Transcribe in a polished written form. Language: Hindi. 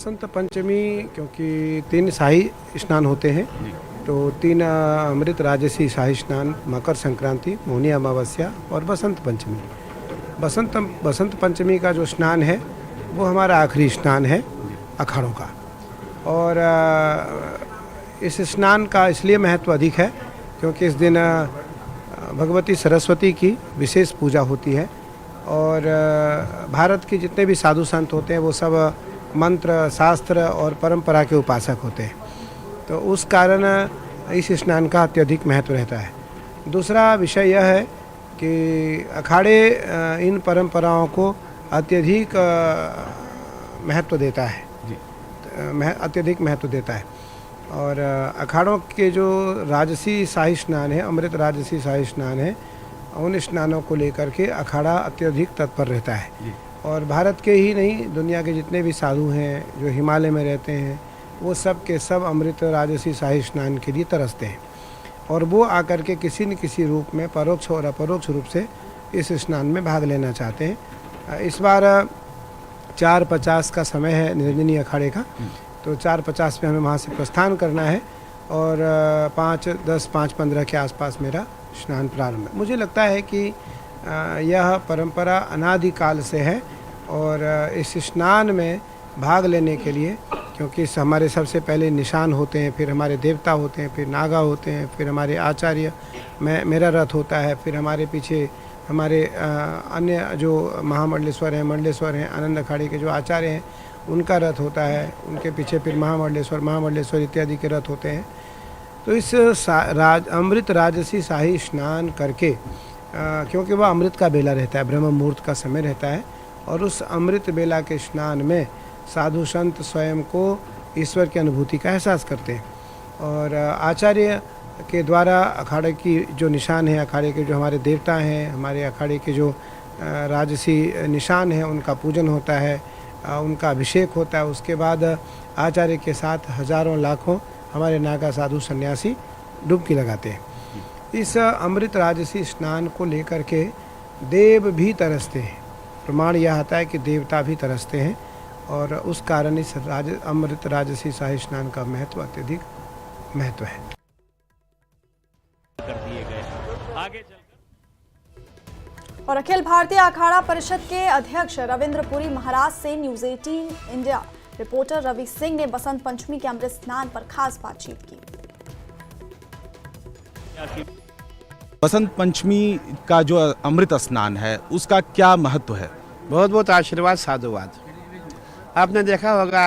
बसंत पंचमी क्योंकि 3 शाही स्नान होते हैं, तो 3 अमृत राजसी शाही स्नान, मकर संक्रांति, मौनी अमावस्या और बसंत पंचमी। बसंत पंचमी का जो स्नान है वो हमारा आखिरी स्नान है अखाड़ों का। और इस स्नान का इसलिए महत्व अधिक है क्योंकि इस दिन भगवती सरस्वती की विशेष पूजा होती है। और भारत के जितने भी साधु संत होते हैं वो सब मंत्र, शास्त्र और परंपरा के उपासक होते हैं, तो उस कारण इस स्नान का अत्यधिक महत्व रहता है। दूसरा विषय यह है कि अखाड़े इन परंपराओं को अत्यधिक महत्व देता है, अत्यधिक महत्व देता है। और अखाड़ों के जो राजसी शाही स्नान है, अमृत राजसी शाही स्नान है, उन स्नानों को लेकर के अखाड़ा अत्यधिक तत्पर रहता है। और भारत के ही नहीं, दुनिया के जितने भी साधु हैं जो हिमालय में रहते हैं वो सब के सब अमृत राजसी शाही स्नान के लिए तरसते हैं, और वो आकर के किसी न किसी रूप में परोक्ष और अपरोक्ष रूप से इस स्नान में भाग लेना चाहते हैं। इस बार 4:50 का समय है निरंजनी अखाड़े का, तो 4:50 पे हमें वहाँ से प्रस्थान करना है और 5:15 के आसपास मेरा स्नान प्रारंभ है। मुझे लगता है कि यह परंपरा अनादिकाल से है, और इस स्नान में भाग लेने के लिए, क्योंकि हमारे सबसे पहले निशान होते हैं, फिर हमारे देवता होते हैं, फिर नागा होते हैं, फिर हमारे आचार्य, मेरा रथ होता है, फिर हमारे पीछे हमारे अन्य जो महामंडलेश्वर हैं, आनंद अखाड़े के जो आचार्य हैं उनका रथ होता है, उनके पीछे फिर महामंडलेश्वर इत्यादि के रथ होते हैं। तो इस अमृत राजसी शाही स्नान करके, क्योंकि वह अमृत का बेला रहता है, ब्रह्म मुहूर्त का समय रहता है, और उस अमृत बेला के स्नान में साधु संत स्वयं को ईश्वर की अनुभूति का एहसास करते हैं। और आचार्य के द्वारा अखाड़े की जो निशान है, अखाड़े के जो हमारे देवता हैं, हमारे अखाड़े के जो राजसी निशान हैं, उनका पूजन होता है, उनका अभिषेक होता है। उसके बाद आचार्य के साथ हजारों लाखों हमारे नागा साधु सन्यासी डुबकी लगाते हैं। इस अमृत राजसी स्नान को लेकर के देव भी तरसते हैं, प्रमाण यह आता है कि देवता भी तरसते हैं, और उस कारण इस अमृत राजसी शाही स्नान का महत्व अत्यधिक महत्व है। और अखिल भारतीय अखाड़ा परिषद के अध्यक्ष रविंद्र पुरी महाराज से news 18 India reporter Ravi Singh ने बसंत पंचमी के अमृत स्नान पर खास बातचीत की। बसंत पंचमी का जो अमृत स्नान है उसका क्या महत्व है? बहुत बहुत आशीर्वाद, साधुवाद। आपने देखा होगा